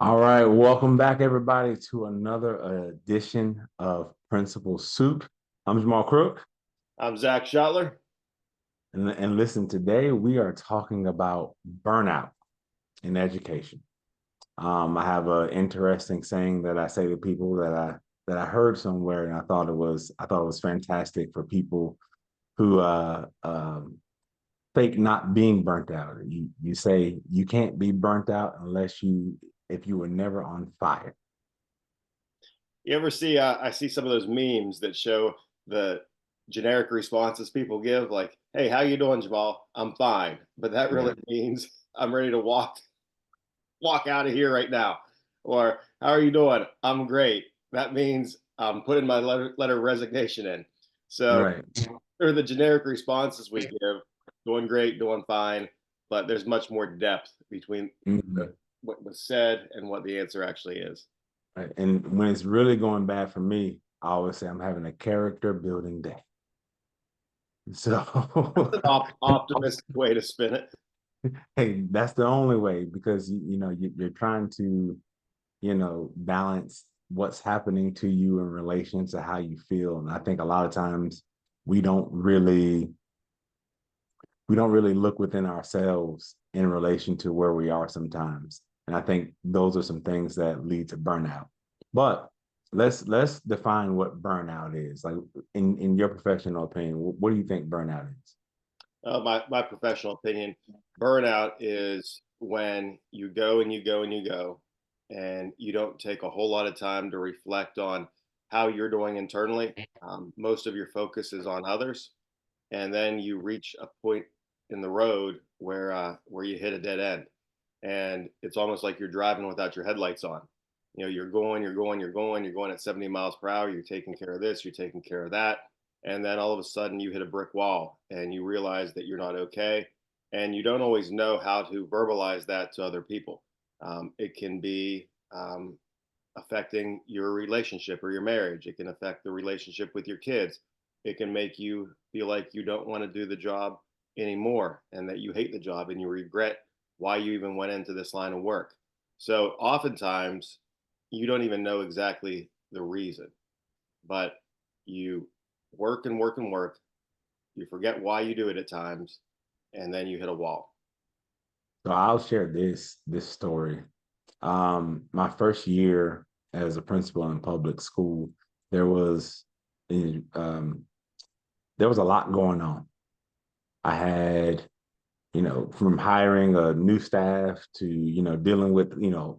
All right, welcome back, everybody, to another edition of Principal Soup. I'm Jamal Crook, I'm Zach Schottler. and listen, today we are talking about burnout in education. I have an interesting saying that I say to people that I heard somewhere, and I thought it was fantastic for people who fake not being burnt out. You say you can't be burnt out unless if you were never on fire. You ever see? I see some of those memes that show the generic responses people give, like, "Hey, how you doing, Jamal? I'm fine," but that really Yeah, means I'm ready to walk out of here right now. Or, "How are you doing? I'm great." That means I'm putting my letter of resignation in. So, right. they're the generic responses we give: doing great, doing fine. But there's much more depth between Mhm. what was said and what the answer actually is. Right. And when it's really going bad for me, I always say I'm having a character building day. So, An optimistic way to spin it. hey, that's the only way because you're trying to balance what's happening to you in relation to how you feel. And I think a lot of times we don't really we don't really look within ourselves in relation to where we are sometimes. And I think those are some things that lead to burnout. But let's define what burnout is. Like in your professional opinion, what do you think burnout is? My professional opinion, burnout is when you go and you go and you go, and you don't take a whole lot of time to reflect on how you're doing internally. Most of your focus is on others, and then you reach a point in the road where you hit a dead end, and it's almost like you're driving without your headlights on. You know, you're going at 70 miles per hour. You're taking care of this, you're taking care of that, and then all of a sudden you hit a brick wall, and you realize that you're not okay, and you don't always know how to verbalize that to other people. It can be affecting your relationship or your marriage. It can affect the relationship with your kids. It can make you feel like you don't want to do the job anymore and that you hate the job and you regret why you even went into this line of work. So oftentimes you don't even know exactly the reason, but you work and work and work. You forget why you do it at times, and then you hit a wall. So I'll share this story. My first year as a principal in public school, there was um, there was a lot going on. I had, from hiring a new staff to, dealing with,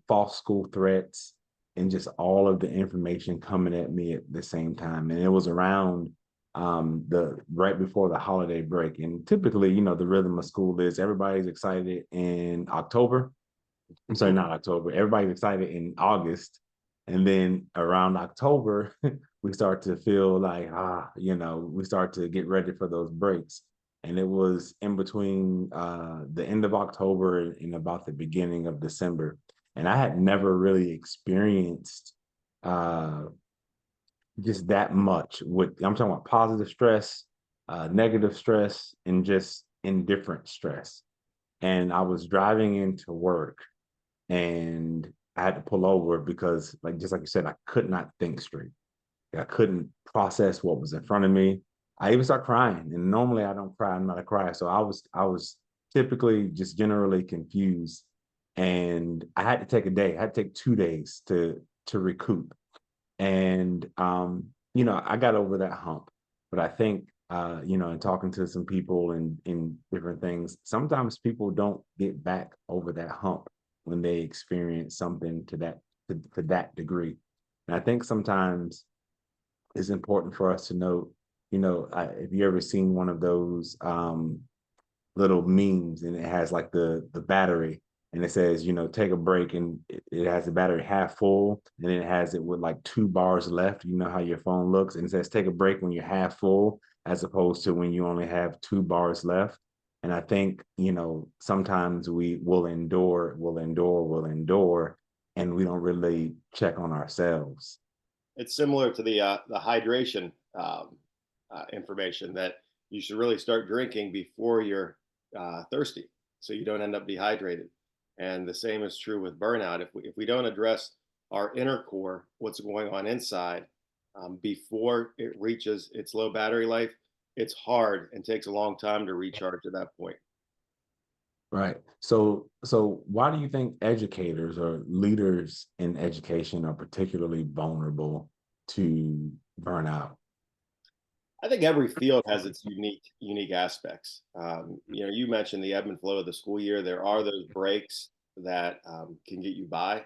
false school threats and just all of the information coming at me at the same time. And it was around the right before the holiday break. And typically, the rhythm of school is everybody's excited in October. I'm sorry, Mhm. not October. Everybody's excited in August. And then around October, we start to feel like, we start to get ready for those breaks. And it was in between the end of October and about the beginning of December. And I had never really experienced uh, just that much I'm talking about positive stress, negative stress, and just indifferent stress. And I was driving into work and I had to pull over because, like, just like you said, I could not think straight. I couldn't process what was in front of me. I even started crying, and normally I don't cry. I'm not a crier, so I was typically just generally confused, and I had to take a day. I had to take 2 days to recoup, and I got over that hump. But I think in talking to some people and in different things, sometimes people don't get back over that hump when they experience something to that degree. And I think sometimes it's important for us to know, if you ever seen one of those little memes and it has like the battery and it says, take a break and it has the battery half full and then it has it with like 2 bars left. You know how your phone looks and it says take a break when you're half full as opposed to when you only have 2 bars left. And I think, sometimes we will endure, and we don't really check on ourselves. It's similar to the hydration information that you should really start drinking before you're thirsty, so you don't end up dehydrated. And the same is true with burnout. If we don't address our inner core, what's going on inside, before it reaches its low battery life, it's hard and takes a long time to recharge at that point. Right. So why do you think educators or leaders in education are particularly vulnerable to burnout? I think every field has its unique aspects. You mentioned the ebb and flow of the school year. There are those breaks that can get you by.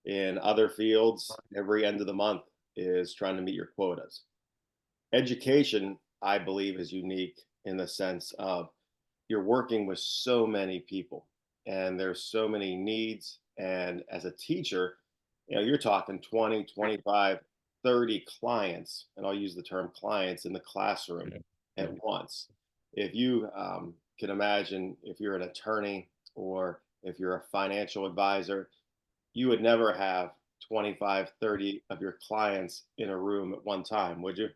In other fields, every end of the month is trying to meet your quotas. Education, I believe, is unique in the sense of you're working with so many people and there's so many needs. And as a teacher, you're talking 20, 25, 30 clients, and I'll use the term clients in the classroom at once. If you can imagine, if you're an attorney or if you're a financial advisor, you would never have 25, 30 of your clients in a room at one time, would you?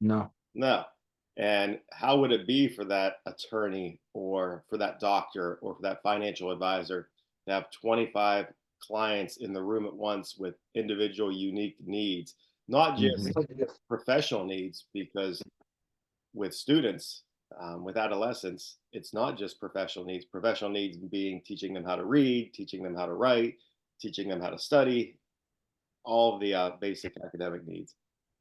No. No. And how would it be for that attorney or for that doctor or for that financial advisor to have 25 clients in the room at once with individual unique needs, not just Mhm. professional needs, because with students, with adolescents, it's not just professional needs. Professional needs being teaching them how to read, teaching them how to write, teaching them how to study, all of the basic academic needs.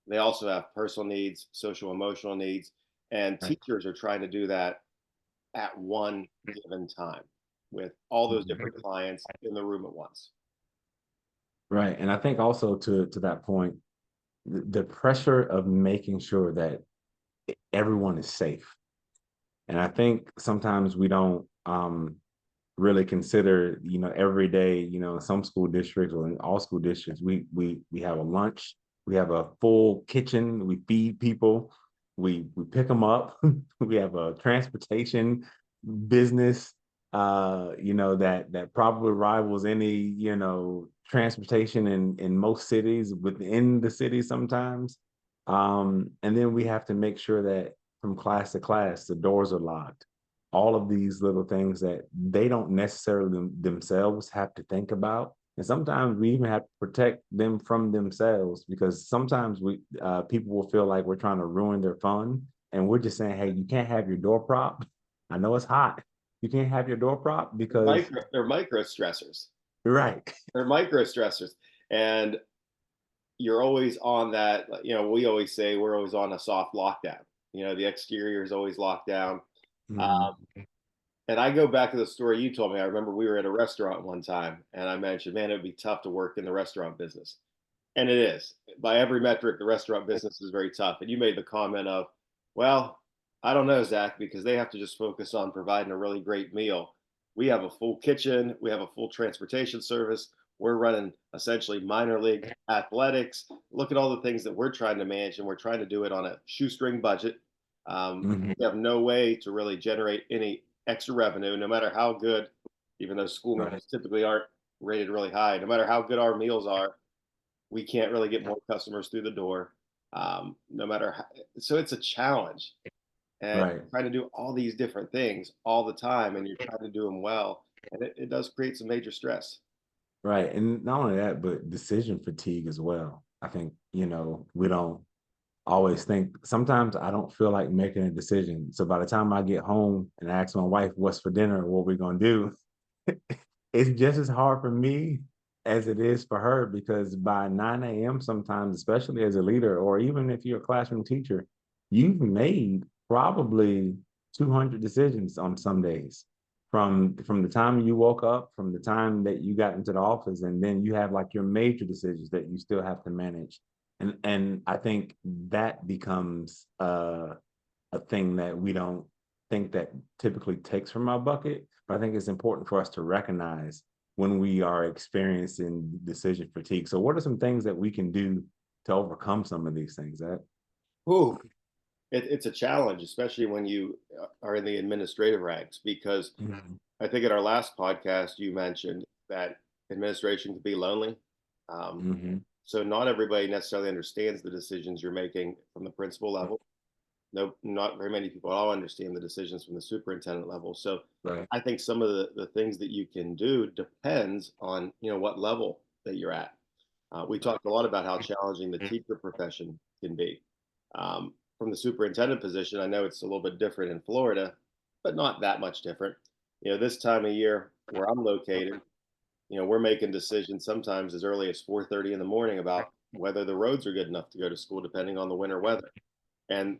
They also have personal needs, social emotional needs, and Right. teachers are trying to do that at one given time with all those different Mhm. clients in the room at once. Right. And I think also to that point, the pressure of making sure that everyone is safe. And I think sometimes we don't really consider, every day, in some school districts or in all school districts, we have a lunch, we have a full kitchen, we feed people, we pick them up, we have a transportation business, that probably rivals any, transportation in most cities within the city sometimes. And then we have to make sure that from class to class, the doors are locked, all of these little things that they don't necessarily themselves have to think about. And sometimes we even have to protect them from themselves because sometimes people will feel like we're trying to ruin their fun. And we're just saying, hey, you can't have your door prop. I know it's hot. You can't have your door prop because They're micro stressors. you're right. They're micro stressors. And you're always on that, we always say we're always on a soft lockdown. The exterior is always locked down. Mhm. Um, And I go back to the story you told me. I remember we were at a restaurant one time, and I mentioned, man, it would be tough to work in the restaurant business. And it is. By every metric, the restaurant business is very tough. And you made the comment of, well, I don't know, Zach, because they have to just focus on providing a really great meal. We have a full kitchen, we have a full transportation service. We're running essentially minor league athletics. Look at all the things that we're trying to manage, and we're trying to do it on a shoestring budget. We Mhm. have no way to really generate any extra revenue, no matter how good, even though school Right. meals typically aren't rated really high, no matter how good our meals are, we can't really get more customers through the door. No matter how, so it's a challenge, and Right. trying to do all these different things all the time, and you're trying to do them well, and it does create some major stress. Right. And not only that, but decision fatigue as well. I think, we don't always think sometimes I don't feel like making a decision. So by the time I get home and ask my wife what's for dinner or what we're gonna do, it's just as hard for me as it is for her because by 9 a.m. sometimes, especially as a leader, or even if you're a classroom teacher, you've made probably 200 decisions on some days from the time you woke up, from the time that you got into the office, and then you have like your major decisions that you still have to manage. And I think that becomes a thing that we don't think that typically takes from our bucket. But I think it's important for us to recognize when we are experiencing decision fatigue. So, what are some things that we can do to overcome some of these things? That Ooh, it's a challenge, especially when you are in the administrative ranks, because Mhm. I think in our last podcast you mentioned that administration can be lonely. Um, Mhm. so not everybody necessarily understands the decisions you're making from the principal level. No, not very many people at all understand the decisions from the superintendent level. So Right. I think some of the things that you can do depends on, what level that you're at. We talked a lot about how challenging the teacher profession can be. From the superintendent position, I know it's a little bit different in Florida, but not that much different. This time of year where I'm located, we're making decisions sometimes as early as 4:30 in the morning about whether the roads are good enough to go to school, depending on the winter weather. And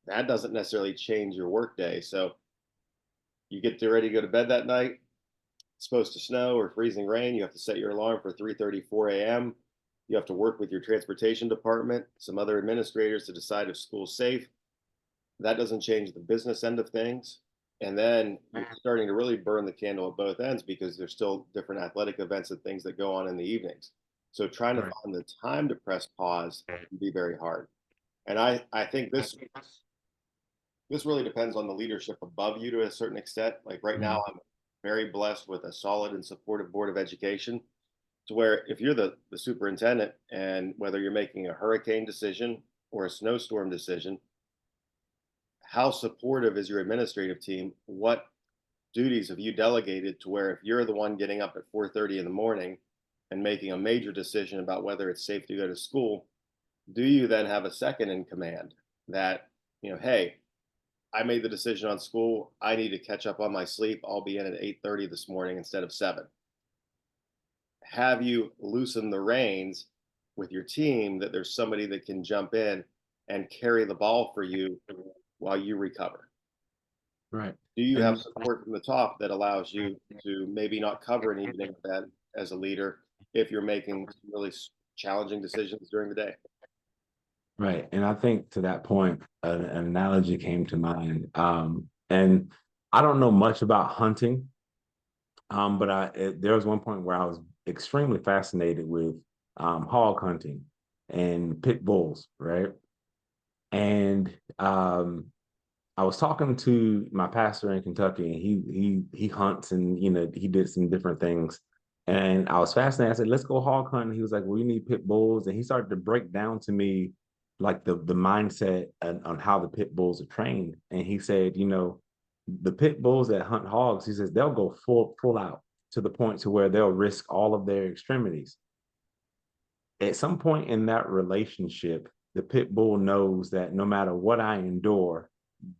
that doesn't necessarily change your workday. So you get ready to go to bed that night. It's supposed to snow or freezing rain. You have to set your alarm for 3:34 a.m. You have to work with your transportation department, some other administrators to decide if school's safe. That doesn't change the business end of things. And then you're starting to really burn the candle at both ends because there's still different athletic events and things that go on in the evenings. So trying to Right. find the time to press pause can be very hard. And I think this really depends on the leadership above you to a certain extent. Like right now, Mhm. I'm very blessed with a solid and supportive board of education to where if you're the superintendent and whether you're making a hurricane decision or a snowstorm decision, how supportive is your administrative team? What duties have you delegated to where if you're the one getting up at 4:30 in the morning and making a major decision about whether it's safe to go to school, do you then have a second in command that, hey, I made the decision on school. I need to catch up on my sleep. I'll be in at 8:30 this morning instead of 7. Have you loosen the reins with your team that there's somebody that can jump in and carry the ball for you while you recover? Right. Do you have And support from the top that allows you to maybe not cover an evening event as a leader if you're making some really challenging decisions during the day? right. And I think to that point, an analogy came to mind. And I don't know much about hunting, but there was one point where I was extremely fascinated with hog hunting and pit bulls, right? And I was talking to my pastor in Kentucky, and he hunts, and he did some different things. And I was fascinated. I said, "Let's go hog hunting." He was like, "Well, you need pit bulls," and he started to break down to me like the mindset on how the pit bulls are trained. And he said, the pit bulls that hunt hogs, he says they'll go full out to the point to where they'll risk all of their extremities. At some point in that relationship, the pit bull knows that no matter what I endure,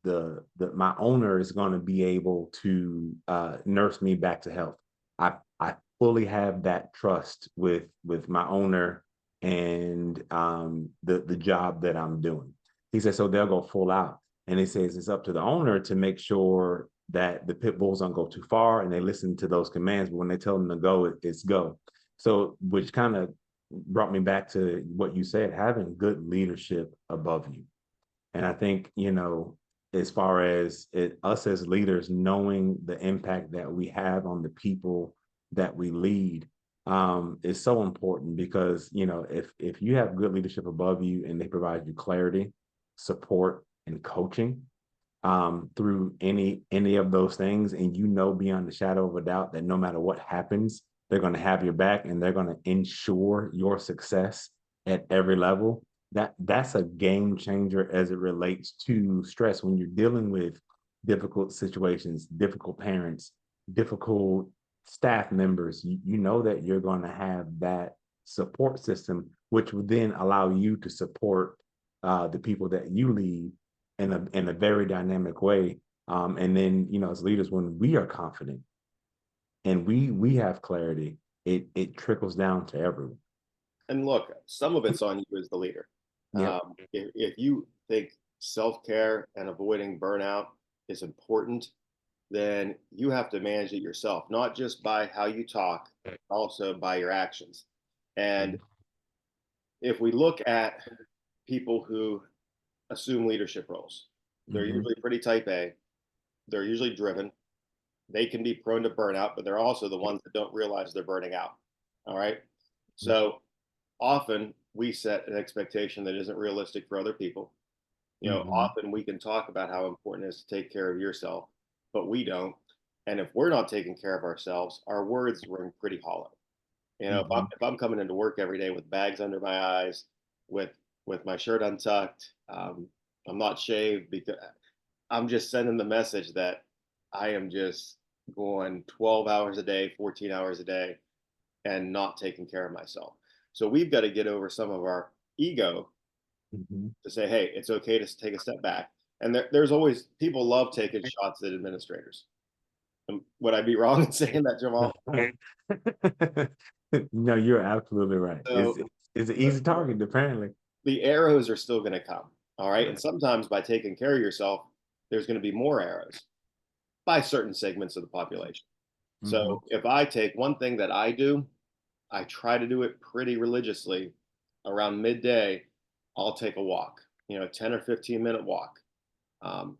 the my owner is going to be able to nurse me back to health. I fully have that trust with my owner and the job that I'm doing. He says so they'll go full out, and he says it's up to the owner to make sure that the pit bulls don't go too far and they listen to those commands. But when they tell them to go, it's go. So, which kind of brought me back to what you said, having good leadership above you. And I think, as far as us as leaders, knowing the impact that we have on the people that we lead is so important because, if you have good leadership above you and they provide you clarity, support, and coaching through any of those things, and beyond the shadow of a doubt that no matter what happens, they're going to have your back and they're going to ensure your success at every level. That's a game changer as it relates to stress when you're dealing with difficult situations, difficult parents, difficult staff members. You know that you're going to have that support system, which will then allow you to support the people that you lead in a very dynamic way. And then, as leaders, when we are confident and we have clarity, it trickles down to everyone. And look, some of it's on you as the leader. Yep. If you think self care and avoiding burnout is important, then you have to manage it yourself, not just by how you talk, also by your actions. And if we look at people who assume leadership roles, they're Mm-hmm. usually pretty type A, they're usually driven, they can be prone to burnout, but they're also the ones that don't realize they're burning out. All right. So often we set an expectation that isn't realistic for other people. Mm-hmm. Often we can talk about how important it is to take care of yourself, but we don't. And if we're not taking care of ourselves, our words ring pretty hollow. Mm-hmm. If I'm coming into work every day with bags under my eyes, with my shirt untucked, I'm not shaved because I'm just sending the message that I am just going 12 hours a day, 14 hours a day, and not taking care of myself. So we've got to get over some of our ego Mhm. to say, hey, it's okay to take a step back. And there's always people love taking shots at administrators. Would I be wrong in saying that, Jamal? No, you're absolutely right. So It's an easy target, apparently. the arrows are still going to come. All right. And sometimes by taking care of yourself, there's going to be more arrows by certain segments of the population. So Mhm. if I take one thing that I do, I try to do it pretty religiously. Around midday, I'll take a walk, 10 or 15-minute walk. Um,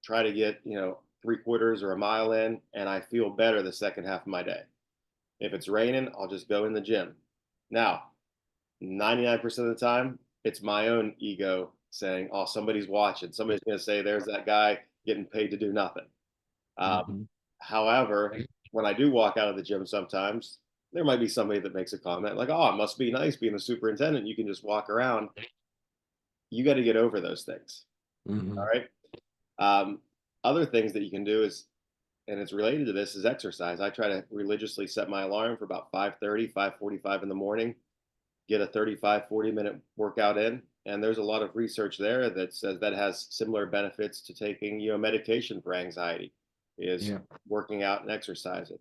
Try to get, 3/4 or a mile in, and I feel better the second half of my day. If it's raining, I'll just go in the gym. Now, 99% of the time, it's my own ego saying, oh, somebody's watching. Somebody's going to say, there's that guy getting paid to do nothing. Um, Mhm. However, when I do walk out of the gym sometimes, there might be somebody that makes a comment like, oh, it must be nice being the superintendent. You can just walk around. You got to get over those things. All Mhm. right. Um, Other things that you can do is, and it's related to this, is exercise. I try to religiously set my alarm for about 5:30, 5:45 in the morning, get a 35, 40-minute workout in. And there's a lot of research there that says that has similar benefits to taking, medication for anxiety, is Yeah. working out and exercising.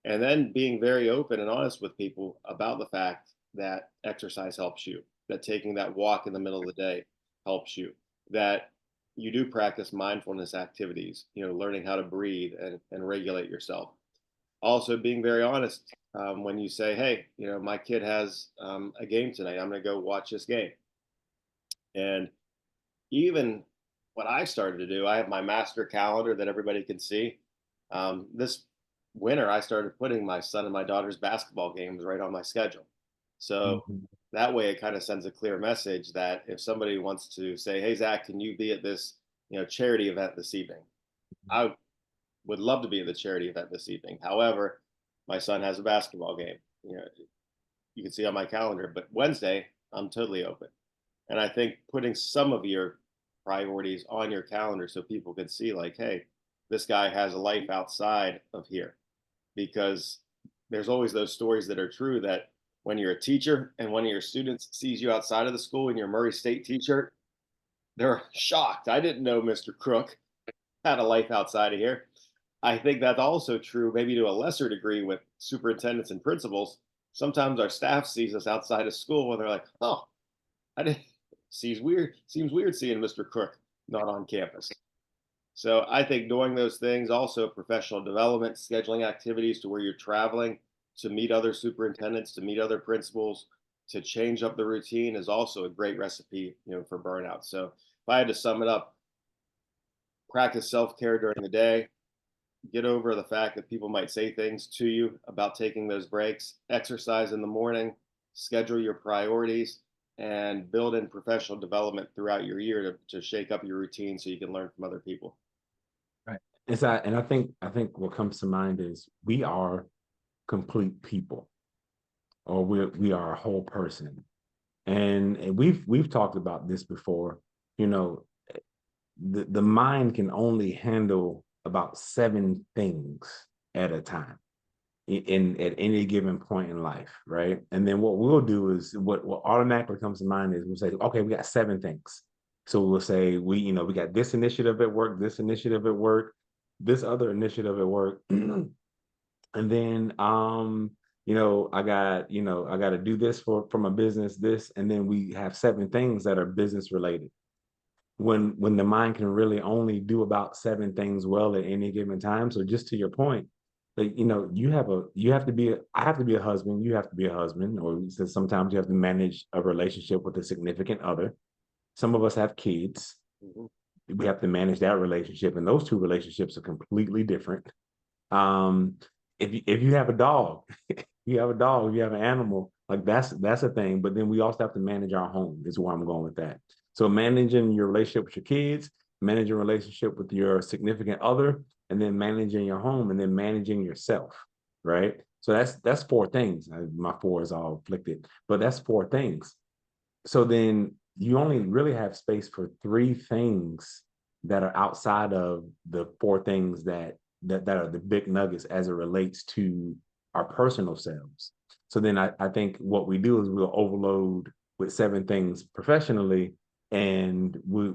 And then being very open and honest with people about the fact that exercise helps you, that taking that walk in the middle of the day helps you, that you do practice mindfulness activities, learning how to breathe and regulate yourself. Also, being very honest when you say, hey, my kid has a game tonight. I'm going to go watch this game. And even what I started to do, I have my master calendar that everybody can see. This winter, I started putting my son and my daughter's basketball games right on my schedule. So Mhm. that way it kind of sends a clear message that if somebody wants to say, hey, Zach, can you be at this, charity event this evening? I would love to be at the charity event this evening. However, my son has a basketball game. You can see on my calendar, but Wednesday, I'm totally open. And I think putting some of your priorities on your calendar so people can see, like, hey, this guy has a life outside of here. Because there's always those stories that are true that when you're a teacher and one of your students sees you outside of the school in your Murray State t-shirt, they're shocked. I didn't know Mr. Crook had a life outside of here. I think that's also true, maybe to a lesser degree, with superintendents and principals. Sometimes our staff sees us outside of school and they're like, oh, I didn't. Seems weird seeing Mr. Crook not on campus. So I think doing those things, also professional development, scheduling activities to where you're traveling to meet other superintendents, to meet other principals, to change up the routine is also a great recipe, for burnout. So if I had to sum it up, practice self-care during the day, get over the fact that people might say things to you about taking those breaks, exercise in the morning, schedule your priorities, and build in professional development throughout your year to shake up your routine so you can learn from other people. Right. It's that, and I think what comes to mind is we are complete people, or we are a whole person. And we've talked about this before. You know, the mind can only handle about seven things at a time in at any given point in life, right? And then what we'll do is what automatically comes to mind is we'll say, okay, we got seven things. So we'll say we got this initiative at work, this initiative at work, this other initiative at work, and then I got to do this for my business, this, and then we have seven things that are business related. When the mind can really only do about seven things well at any given time. So just to your point, like you have to be I have to be a husband, you have to be a husband, or so sometimes you have to manage a relationship with a significant other. Some of us have kids. Mhm. We have to manage that relationship, and those two relationships are completely different. Um, if you have a dog, you have a dog, you have an animal, like that's a thing. But then we also have to manage our home, is where I'm going with that. So managing your relationship with your kids, managing your relationship with your significant other, and then managing your home, and then managing yourself, right? So that's four things. My four is all afflicted, but that's four things. So then you only really have space for three things that are outside of the four things that are the big nuggets as it relates to our personal selves. So then I think what we do is we'll overload with seven things professionally, and we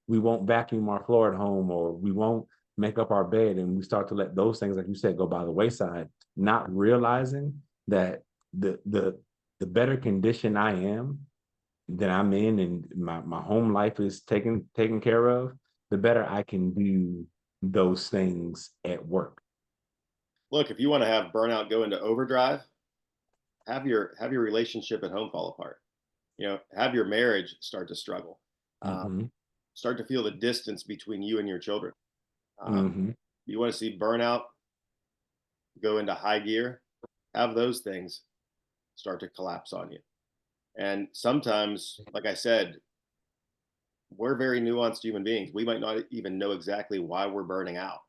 we won't vacuum our floor at home, or we won't make up our bed, and we start to let those things, like you said, go by the wayside, not realizing that the the the better condition I am, that I'm in, and my home life is taken care of, the better I can do those things at work. Look, if you want to have burnout go into overdrive, have your relationship at home fall apart. Have your marriage start to struggle. Uh, Hmm. Start to feel the distance between you and your children. Hmm. You want to see burnout go into high gear, have those things start to collapse on you. And sometimes, like I said, we're very nuanced human beings. We might not even know exactly why we're burning out.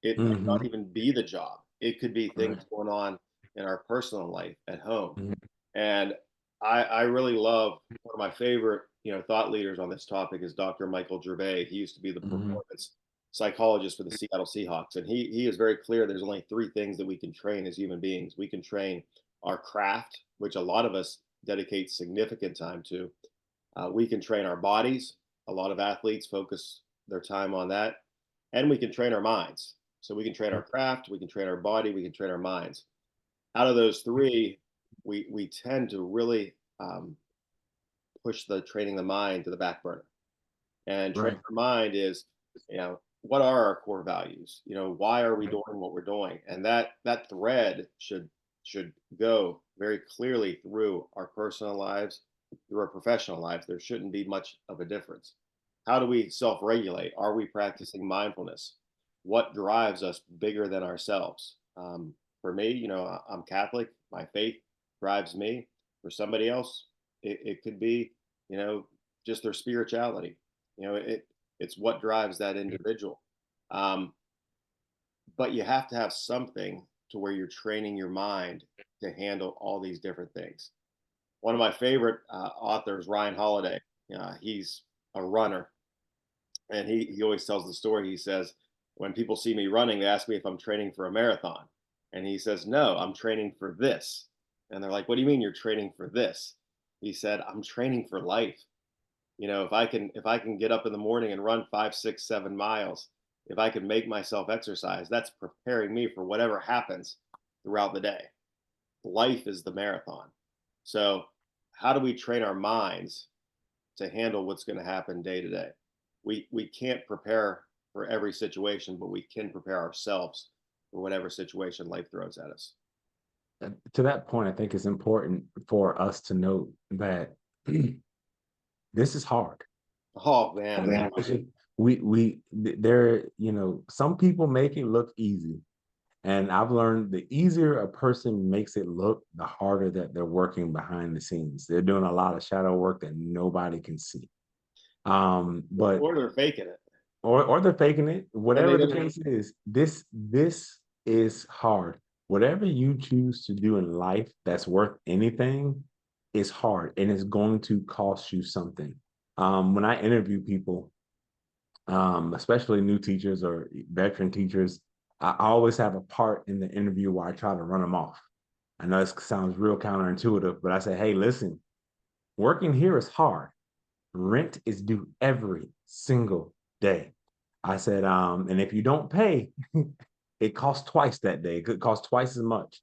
It might not Hmm. even be the job. It could be things Right. going on in our personal life at home. Hmm. And I really love one of my favorite, thought leaders on this topic is Dr. Michael Gervais. He used to be the Hmm. performance psychologist for the Seattle Seahawks. And he is very clear there's only three things that we can train as human beings. We can train our craft, which a lot of us dedicate significant time to. We can train our bodies. A lot of athletes focus their time on that. And we can train our minds. So we can train our craft, we can train our body, we can train our minds. Out of those three, we tend to really push the training the mind to the back burner. And training Right. our mind is, what are our core values? Why are we doing what we're doing? And that thread should go very clearly through our personal lives, through our professional lives. There shouldn't be much of a difference. How do we self-regulate? Are we practicing mindfulness? What drives us bigger than ourselves? For me, I'm Catholic. My faith drives me. For somebody else, it could be, you know, just their spirituality. It's what drives that individual. Um, but you have to have something to where you're training your mind to handle all these different things. One of my favorite authors, Ryan Holiday, he's a runner, and he always tells the story. He says, when people see me running, they ask me if I'm training for a marathon, and he says, no, I'm training for this. And they're like, what do you mean you're training for this? He said, I'm training for life. If I can get up in the morning and run 5, 6, 7 miles, if I can make myself exercise, that's preparing me for whatever happens throughout the day. Life is the marathon. So how do we train our minds to handle what's going to happen day to day? We can't prepare for every situation, but we can prepare ourselves for whatever situation life throws at us. To that point, I think it's important for us to note that this is hard. Oh man, it's There, some people make it look easy. And I've learned the easier a person makes it look, the harder that they're working behind the scenes. They're doing a lot of shadow work that nobody can see. But or they're faking it, or they're faking it. and they Whatever the don't. case is, this is hard. Whatever you choose to do in life that's worth anything is hard, and it's going to cost you something. When I interview people, especially new teachers or veteran teachers, I always have a part in the interview where I try to run them off. I know this sounds real counterintuitive, but I say, hey, listen, working here is hard. Rent is due every single day. I said, and if you don't pay, it costs twice that day. It could cost twice as much.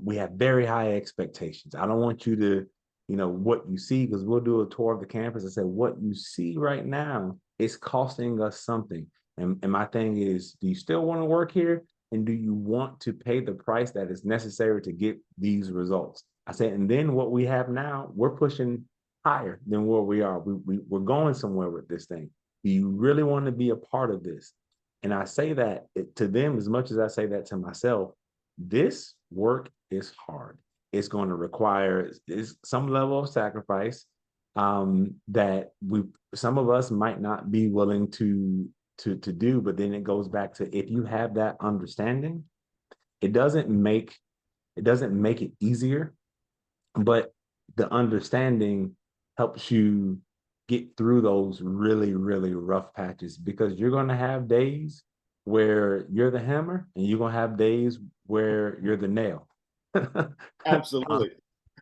We have very high expectations. I don't want you to, what you see, because we'll do a tour of the campus. I said, what you see right now is costing us something. And my thing is, do you still want to work here? And do you want to pay the price that is necessary to get these results? I said, and then what we have now, we're pushing higher than where we are. We're going somewhere with this thing. Do you really want to be a part of this? And I say that to them as much as I say that to myself. This work is hard. It's going to require is some level of sacrifice, that some of us might not be willing to do. But then it goes back to, if you have that understanding, it doesn't make it easier, but the understanding helps you get through those really, really rough patches, because you're going to have days where you're the hammer and you're going to have days where you're the nail. Absolutely.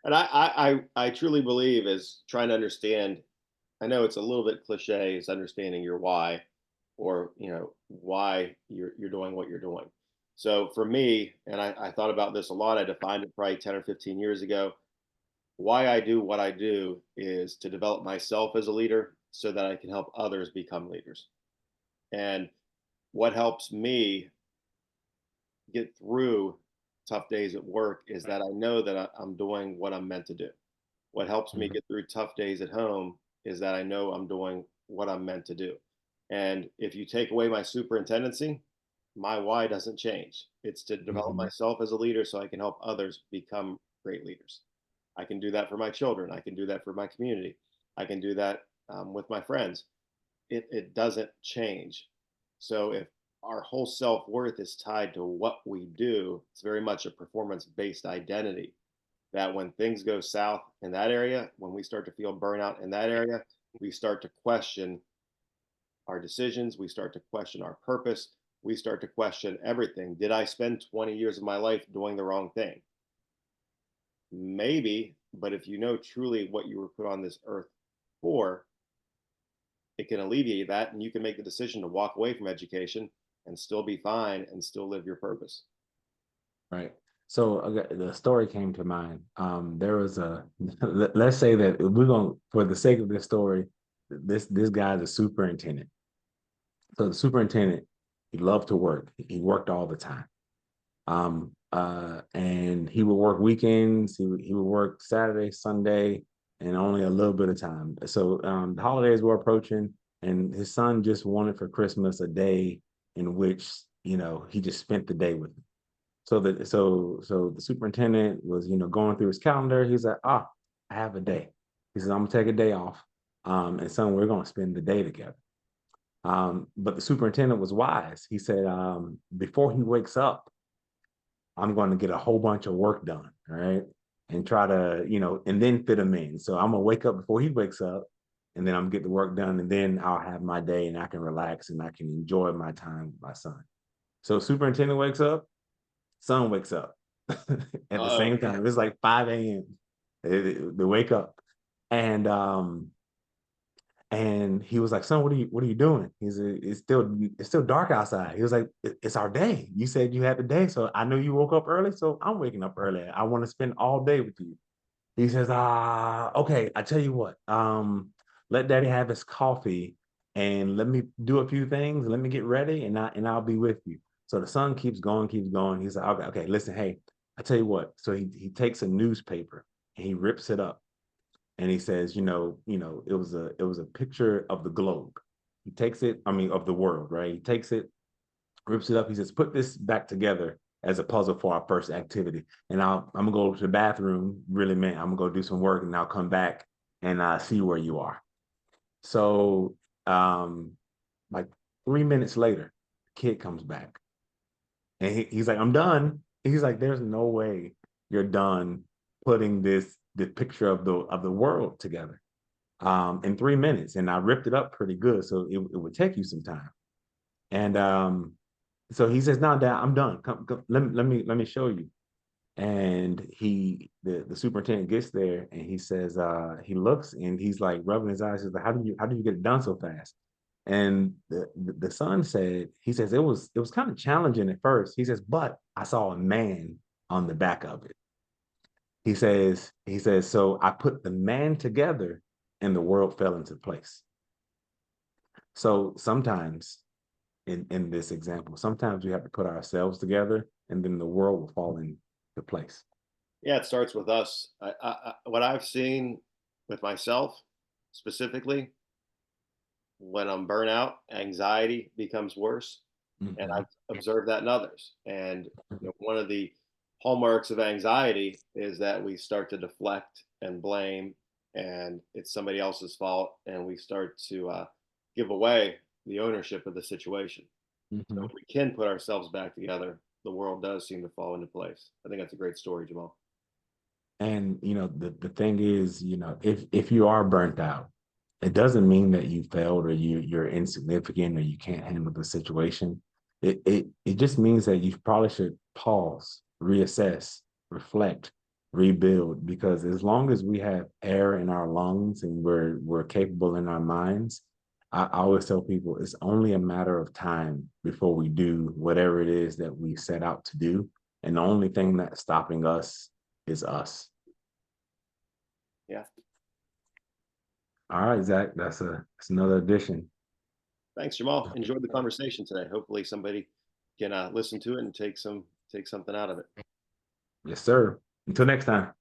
And I truly believe is trying to understand. I know it's a little bit cliche, is understanding your why, or why you're doing what you're doing. So for me, and I thought about this a lot. I defined it probably 10 or 15 years ago. Why I do what I do is to develop myself as a leader so that I can help others become leaders. And what helps me get through tough days at work is that I know that I'm doing what I'm meant to do. What helps me Mhm, get through tough days at home is that I know I'm doing what I'm meant to do. And if you take away my superintendency, my why doesn't change. It's to develop mhm, myself as a leader so I can help others become great leaders. I can do that for my children. I can do that for my community. I can do that with my friends. It doesn't change. So if our whole self worth is tied to what we do, it's very much a performance based identity. That when things go south in that area, when we start to feel burnout in that area, we start to question our decisions. We start to question our purpose. We start to question everything. Did I spend 20 years of my life doing the wrong thing? Maybe, but if you know truly what you were put on this earth for, it can alleviate that, and you can make the decision to walk away from education and still be fine and still live your purpose. right. So the story came to mind. There was a let's say that we're going, for the sake of this story, this guy's a superintendent. So the superintendent, he loved to work. He worked all the time. And he would work weekends. He would work Saturday, Sunday, and only a little bit of time. So the holidays were approaching, and his son just wanted for Christmas a day in which he just spent the day with him. So the superintendent was going through his calendar. He's like, I have a day. He says, I'm gonna take a day off, and son, we're gonna spend the day together. But the superintendent was wise. He said, before he wakes up, I'm going to get a whole bunch of work done, all right, and try to, and then fit him in. So I'm gonna wake up before he wakes up, and then I'm gonna get the work done, and then I'll have my day, and I can relax, and I can enjoy my time with my son. So superintendent wakes up, son wakes up at the Uh, same time. It's like 5 a.m. They wake up, and he was like, son, what are you doing? He's it's still dark outside. He was like, it's our day. You said you had the day. So I know you woke up early. So I'm waking up early. I want to spend all day with you. He says, okay, I tell you what, let daddy have his coffee and let me do a few things. Let me get ready and I'll be with you. So the son keeps going, keeps going. He's like, okay, listen, hey, I tell you what. So he takes a newspaper and he rips it up and he says, it was a picture of the globe. He takes it, I mean, of the world, right? He takes it, rips it up. He says, put this back together as a puzzle for our first activity. And I'm gonna go to the bathroom, really, man. I'm gonna go do some work, and I'll come back and see where you are. So, like 3 minutes later, the kid comes back, and he's like, "I'm done." He's like, "There's no way you're done putting this picture of the world together in 3 minutes." And I ripped it up pretty good, so it would take you some time. And so he says, "No, Dad, I'm done. Come, let me show you." And the superintendent gets there and he says, he looks and he's like rubbing his eyes. He's like, how do you get it done so fast? And the son said, he says, it was kind of challenging at first. He says, but I saw a man on the back of it. He says, so I put the man together and the world fell into place. So sometimes in this example, sometimes we have to put ourselves together and then the world will fall into place. yeah, it starts with us. What I've seen with myself specifically, when I'm burnout, anxiety becomes worse, and I've Mhm. observed that in others. And one of the hallmarks of anxiety is that we start to deflect and blame, and it's somebody else's fault, and we start to give away the ownership of the situation. So Mhm. if we can put ourselves back together, the world does seem to fall into place. I think that's a great story, Jamal. And the thing is, if you are burnt out, It doesn't mean that you failed or you're insignificant or you can't handle the situation. It just means that you probably should pause, reassess, reflect, rebuild. Because as long as we have air in our lungs and we're capable in our minds, I always tell people it's only a matter of time before we do whatever it is that we set out to do. And the only thing that's stopping us is us. Yeah. All right, Zach, that's another addition. Thanks, Jamal. Enjoyed the conversation today. Hopefully somebody can listen to it and take something out of it. Yes, sir. Until next time.